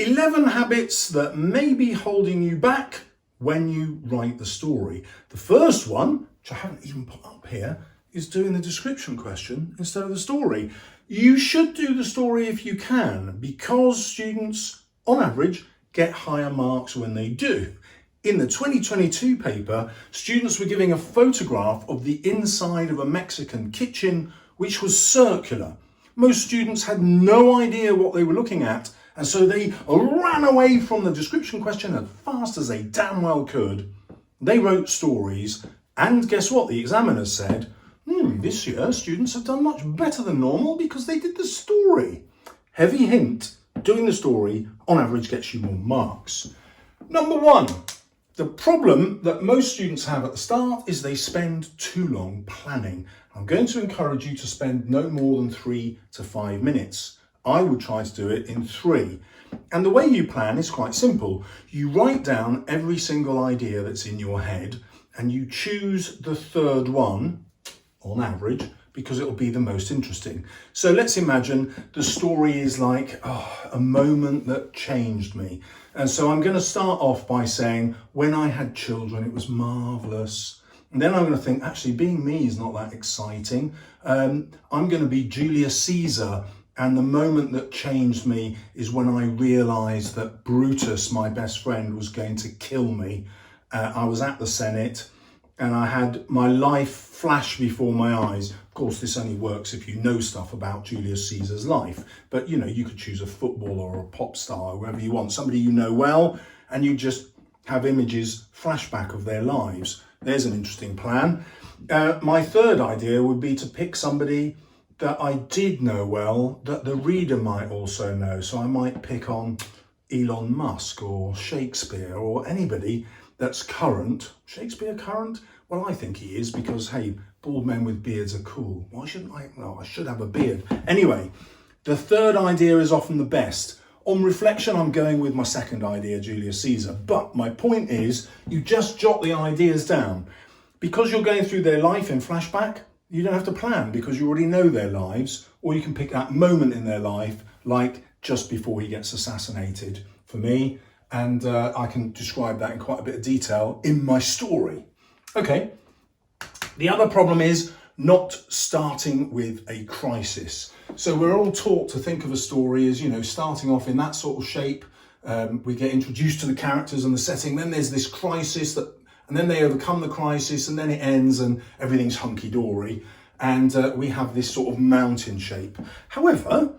11 habits that may be holding you back when you write the story. The first one, which I haven't even put up here, is doing the description question instead of the story. You should do the story if you can, because students, on average, get higher marks when they do. In the 2022 paper, students were giving a photograph of the inside of a Mexican kitchen, which was circular. Most students had no idea what they were looking at, and so they ran away from the description question as fast as they damn well could. They wrote stories, and guess what? The examiners said, this year students have done much better than normal because they did the story. Heavy hint, doing the story on average gets you more marks. Number one, the problem that most students have at the start is they spend too long planning. I'm going to encourage you to spend no more than 3 to 5 minutes. I would try to do it in 3. And the way you plan is quite simple. You write down every single idea that's in your head and you choose the third one, on average, because it'll be the most interesting. So let's imagine the story is like a moment that changed me. And so I'm going to start off by saying, when I had children, it was marvellous. And then I'm going to think, actually, being me is not that exciting. I'm going to be Julius Caesar. And the moment that changed me is when I realised that Brutus, my best friend, was going to kill me. I was at the Senate and I had my life flash before my eyes. Of course, this only works if you know stuff about Julius Caesar's life. But, you could choose a footballer or a pop star, whoever you want, somebody you know well, and you just have images, flashback of their lives. There's an interesting plan. My third idea would be to pick somebody that I did know well, that the reader might also know. So I might pick on Elon Musk or Shakespeare or anybody that's current. Shakespeare current? Well, I think he is because, hey, bald men with beards are cool. Why shouldn't I? Well, I should have a beard. Anyway, the third idea is often the best. On reflection, I'm going with my second idea, Julius Caesar. But my point is, you just jot the ideas down. Because you're going through their life in flashback, you don't have to plan because you already know their lives, or you can pick that moment in their life, like just before he gets assassinated for me. And I can describe that in quite a bit of detail in my story. Okay. The other problem is not starting with a crisis. So we're all taught to think of a story as, starting off in that sort of shape. We get introduced to the characters and the setting. Then there's this crisis and then they overcome the crisis and then it ends and everything's hunky-dory. And we have this sort of mountain shape. However,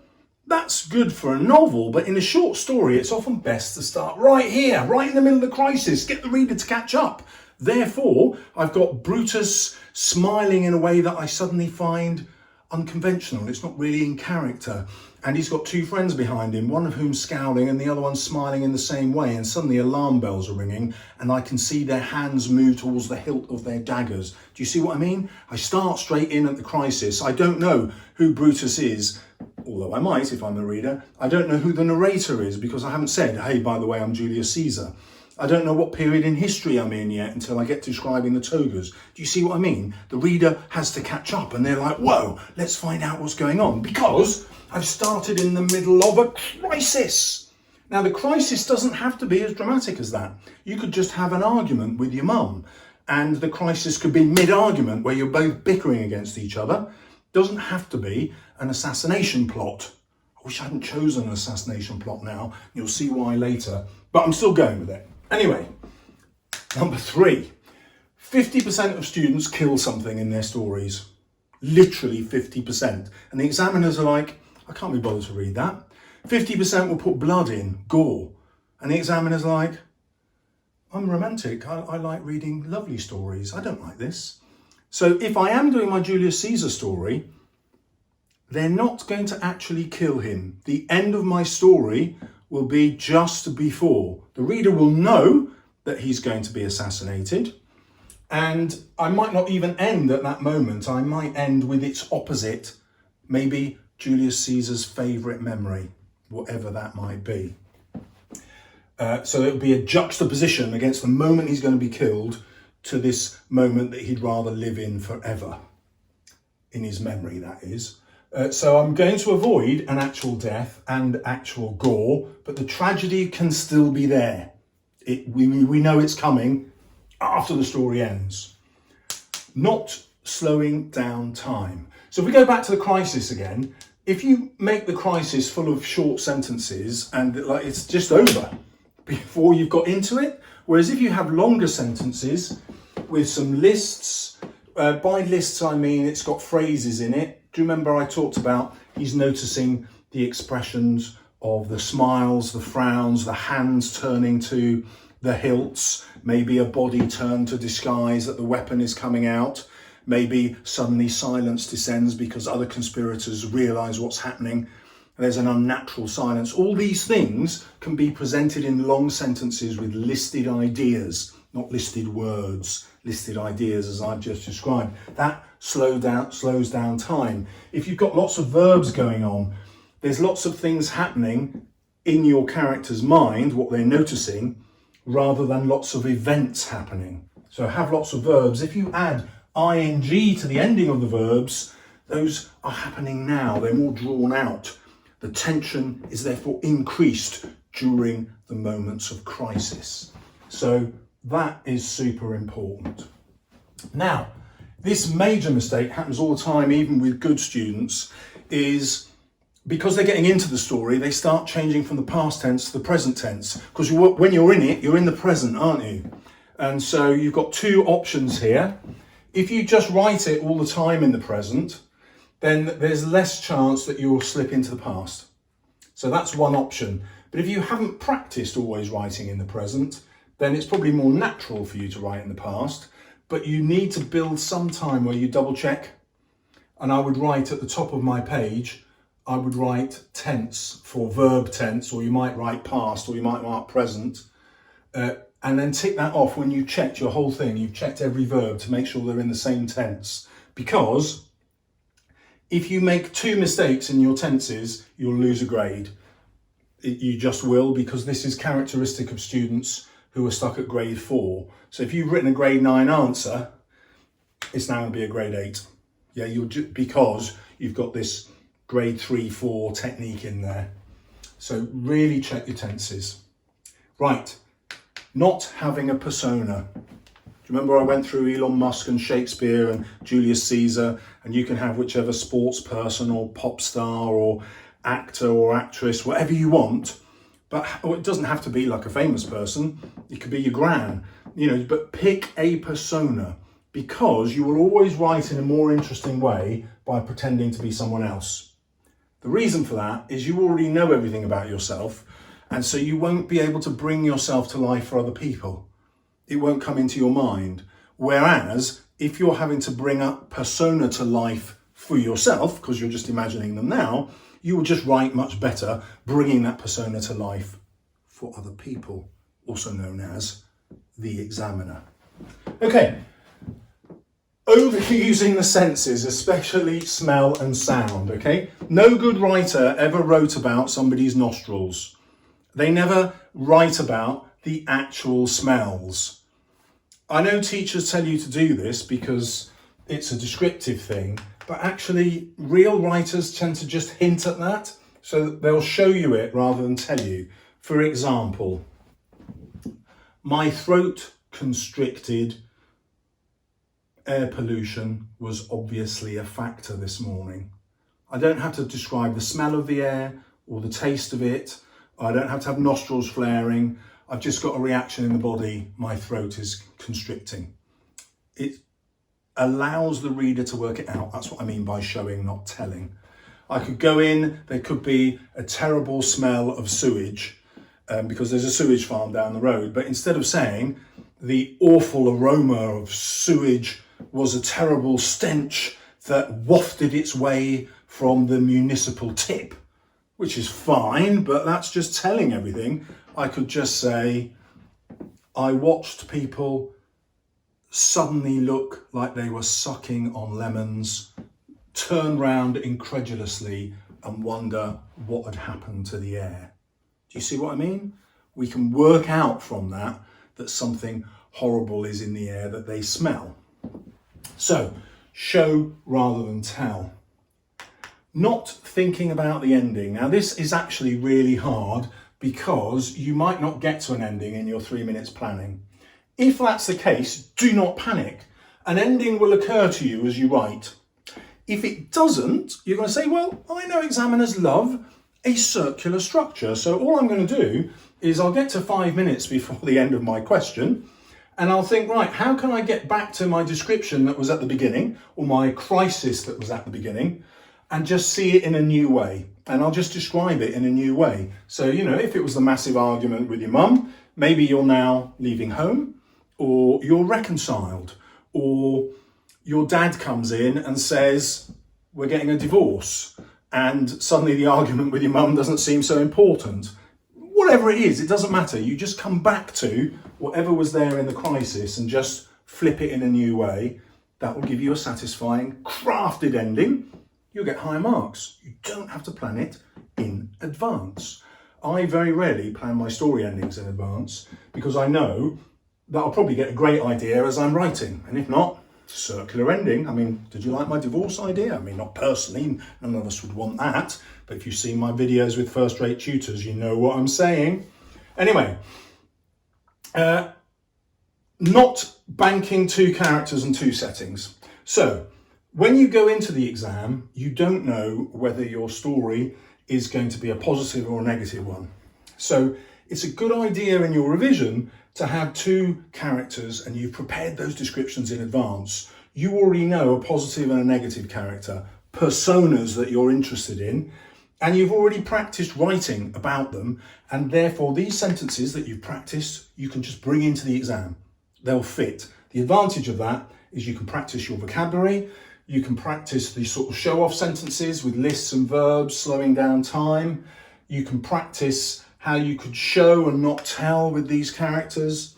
that's good for a novel, but in a short story, it's often best to start right here, right in the middle of the crisis, get the reader to catch up. Therefore, I've got Brutus smiling in a way that I suddenly find unconventional. It's not really in character. And he's got 2 friends behind him, one of whom scowling and the other one smiling in the same way. And suddenly alarm bells are ringing and I can see their hands move towards the hilt of their daggers. Do you see what I mean? I start straight in at the crisis. I don't know who Brutus is, although I might if I'm the reader. I don't know who the narrator is because I haven't said, hey, by the way, I'm Julius Caesar. I don't know what period in history I'm in yet until I get to describing the togas. Do you see what I mean? The reader has to catch up and they're like, whoa, let's find out what's going on because I've started in the middle of a crisis. Now, the crisis doesn't have to be as dramatic as that. You could just have an argument with your mum and the crisis could be mid-argument where you're both bickering against each other. Doesn't have to be an assassination plot. I wish I hadn't chosen an assassination plot now. You'll see why later, but I'm still going with it. Anyway, number 3, 50% of students kill something in their stories. Literally 50%. And the examiners are like, I can't be bothered to read that. 50% will put blood in, gore. And the examiner's like, I'm romantic. I like reading lovely stories. I don't like this. So if I am doing my Julius Caesar story, they're not going to actually kill him. The end of my story will be just before. The reader will know that he's going to be assassinated. And I might not even end at that moment. I might end with its opposite, maybe Julius Caesar's favourite memory, whatever that might be. So it would be a juxtaposition against the moment he's going to be killed to this moment that he'd rather live in forever. In his memory, that is. So I'm going to avoid an actual death and actual gore, but the tragedy can still be there. We know it's coming after the story ends. Not slowing down time. So if we go back to the crisis again, if you make the crisis full of short sentences and like it's just over before you've got into it, whereas if you have longer sentences with some lists, by lists I mean it's got phrases in it. Do you remember I talked about he's noticing the expressions of the smiles, the frowns, the hands turning to the hilts, maybe a body turned to disguise that the weapon is coming out, maybe suddenly silence descends because other conspirators realise what's happening. There's an unnatural silence. All these things can be presented in long sentences with listed ideas, not listed words, listed ideas as I've just described. That slows down time. If you've got lots of verbs going on, there's lots of things happening in your character's mind, what they're noticing, rather than lots of events happening. So have lots of verbs. If you add ing to the ending of the verbs, those are happening now. They're more drawn out. The tension is therefore increased during the moments of crisis. So that is super important. Now, this major mistake happens all the time, even with good students, is because they're getting into the story, they start changing from the past tense to the present tense. Because when you're in it, you're in the present, aren't you? And so you've got two options here. If you just write it all the time in the present, then there's less chance that you'll slip into the past. So that's one option. But if you haven't practiced always writing in the present, then it's probably more natural for you to write in the past. But you need to build some time where you double check. And I would write at the top of my page, I would write tense for verb tense, or you might write past, or you might write present. And then tick that off when you've checked your whole thing. You've checked every verb to make sure they're in the same tense. Because if you make two mistakes in your tenses, you'll lose a grade. You just will, because this is characteristic of students who are stuck at grade 4. So if you've written a grade 9 answer, it's now going to be a grade 8. Yeah, because you've got this grade 3, 4 technique in there. So really check your tenses. Right, not having a persona. Do you remember I went through Elon Musk and Shakespeare and Julius Caesar, and you can have whichever sports person or pop star or actor or actress, whatever you want. But it doesn't have to be like a famous person. It could be your gran, but pick a persona, because you will always write in a more interesting way by pretending to be someone else. The reason for that is you already know everything about yourself, and so you won't be able to bring yourself to life for other people. It won't come into your mind. Whereas if you're having to bring up persona to life for yourself, because you're just imagining them now, you will just write much better, bringing that persona to life for other people, also known as the examiner. Okay, overusing the senses, especially smell and sound, okay? No good writer ever wrote about somebody's nostrils. They never write about the actual smells. I know teachers tell you to do this because it's a descriptive thing, but actually real writers tend to just hint at that, so they'll show you it rather than tell you. For example, my throat constricted. Air pollution was obviously a factor this morning. I don't have to describe the smell of the air or the taste of it. I don't have to have nostrils flaring. I've just got a reaction in the body. My throat is constricting. It allows the reader to work it out. That's what I mean by showing, not telling. I could go in, there could be a terrible smell of sewage because there's a sewage farm down the road. But instead of saying the awful aroma of sewage was a terrible stench that wafted its way from the municipal tip, which is fine, but that's just telling everything. I could just say, I watched people suddenly look like they were sucking on lemons, turn round incredulously and wonder what had happened to the air. Do you see what I mean? We can work out from that something horrible is in the air that they smell. So, show rather than tell. not thinking about the ending. Now this is actually really hard because you might not get to an ending in your 3 minutes planning. If that's the case, do not panic. An ending will occur to you as you write. If it doesn't, you're going to say, well, I know examiners love a circular structure. So all I'm going to do is I'll get to 5 minutes before the end of my question and I'll think, right, how can I get back to my description that was at the beginning or my crisis that was at the beginning and just see it in a new way? And I'll just describe it in a new way. So, you know, if it was the massive argument with your mum, maybe you're now leaving home, or you're reconciled, or your dad comes in and says, we're getting a divorce, and suddenly the argument with your mum doesn't seem so important. Whatever it is, it doesn't matter. You just come back to whatever was there in the crisis and just flip it in a new way. That will give you a satisfying, crafted ending. You'll get high marks. You don't have to plan it in advance. I very rarely plan my story endings in advance because I know that I'll probably get a great idea as I'm writing. And if not, circular ending. I mean, did you like my divorce idea? I mean, not personally, none of us would want that. But if you've seen my videos with first-rate tutors, you know what I'm saying. Anyway, not banking 2 characters and 2 settings. So when you go into the exam, you don't know whether your story is going to be a positive or a negative one. So it's a good idea in your revision to have 2 characters and you've prepared those descriptions in advance. You already know a positive and a negative character, personas that you're interested in, and you've already practiced writing about them, and therefore these sentences that you've practiced, you can just bring into the exam. They'll fit. The advantage of that is you can practice your vocabulary, you can practice these sort of show-off sentences with lists and verbs, slowing down time. You can practice how you could show and not tell with these characters.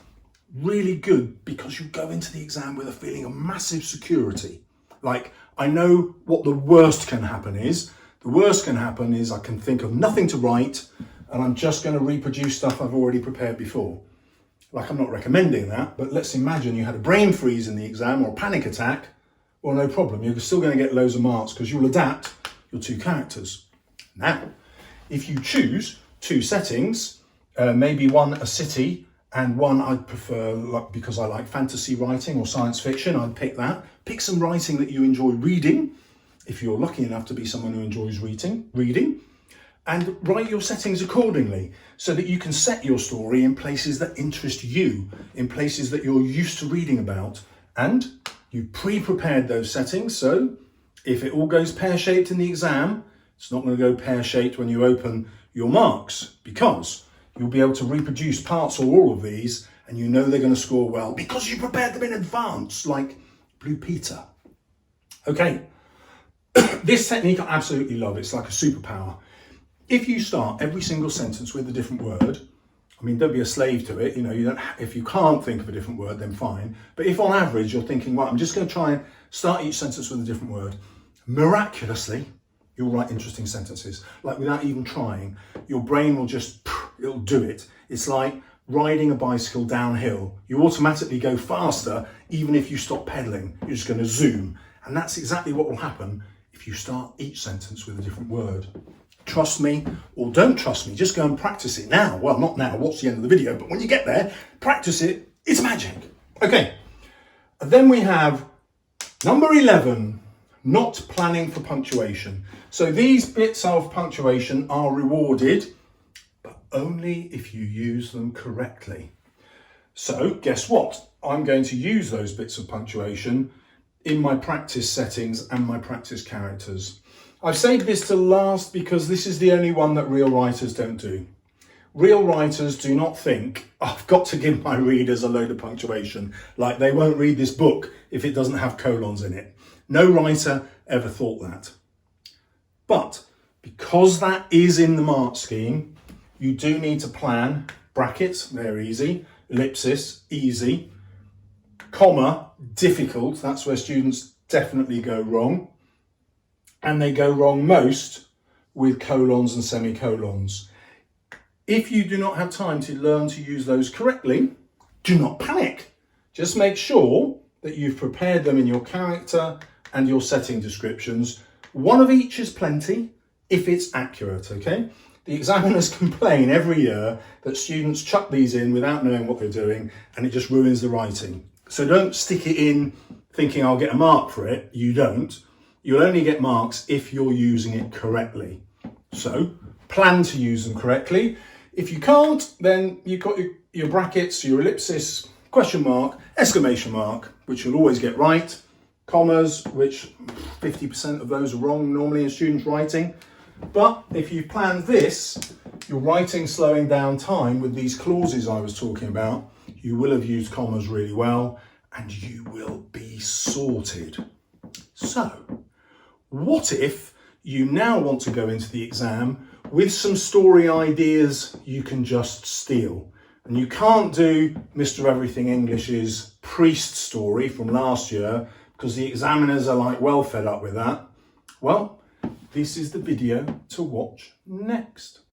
Really good, because you go into the exam with a feeling of massive security. Like, I know what the worst can happen is. The worst can happen is I can think of nothing to write and I'm just going to reproduce stuff I've already prepared before. Like, I'm not recommending that, but let's imagine you had a brain freeze in the exam or a panic attack. Well, no problem. You're still going to get loads of marks because you'll adapt your 2 characters. Now, if you choose 2 settings, maybe one a city and one I'd prefer, like, because I like fantasy writing or science fiction, I'd pick that. Pick some writing that you enjoy reading, if you're lucky enough to be someone who enjoys reading, and write your settings accordingly so that you can set your story in places that interest you, in places that you're used to reading about, and you pre-prepared those settings. So if it all goes pear-shaped in the exam, it's not going to go pear-shaped when you open your marks, because you'll be able to reproduce parts or all of these and you know they're going to score well because you prepared them in advance, like Blue Peter. Okay, this technique I absolutely love. It's like a superpower. If you start every single sentence with a different word, I mean, don't be a slave to it. You know, you don't. If you can't think of a different word, then fine. But if on average you're thinking, well, I'm just going to try and start each sentence with a different word, miraculously, you'll write interesting sentences. Like, without even trying, your brain will just, it'll do it. It's like riding a bicycle downhill. You automatically go faster, even if you stop pedaling. You're just going to zoom. And that's exactly what will happen if you start each sentence with a different word. Trust me, or don't trust me, just go and practice it now. Well, not now, watch the end of the video, but when you get there, practice it. It's magic. Okay, and then we have number 11, not planning for punctuation. So these bits of punctuation are rewarded, but only if you use them correctly. So guess what? I'm going to use those bits of punctuation in my practice settings and my practice characters. I've saved this to last because this is the only one that real writers don't do. Real writers do not think, I've got to give my readers a load of punctuation, like they won't read this book if it doesn't have colons in it. No writer ever thought that. But because that is in the mark scheme, you do need to plan. Brackets, they're easy. Ellipsis, easy. Comma, difficult. That's where students definitely go wrong. And they go wrong most with colons and semicolons. If you do not have time to learn to use those correctly, do not panic. Just make sure that you've prepared them in your character and your setting descriptions One of each is plenty if it's accurate, okay? The examiners complain every year that students chuck these in without knowing what they're doing, and it just ruins the writing. So don't stick it in thinking I'll get a mark for it. You don't. You'll only get marks if you're using it correctly. So plan to use them correctly. If you can't, then you've got your brackets, your ellipsis, question mark, exclamation mark, which you'll always get right, commas, which 50% of those are wrong normally in students' writing. But if you've planned this, your writing slowing down time with these clauses I was talking about, you will have used commas really well and you will be sorted. So, what if you now want to go into the exam with some story ideas you can just steal? And you can't do Mr. Everything English's priest story from last year because the examiners are like well fed up with that. Well, this is the video to watch next.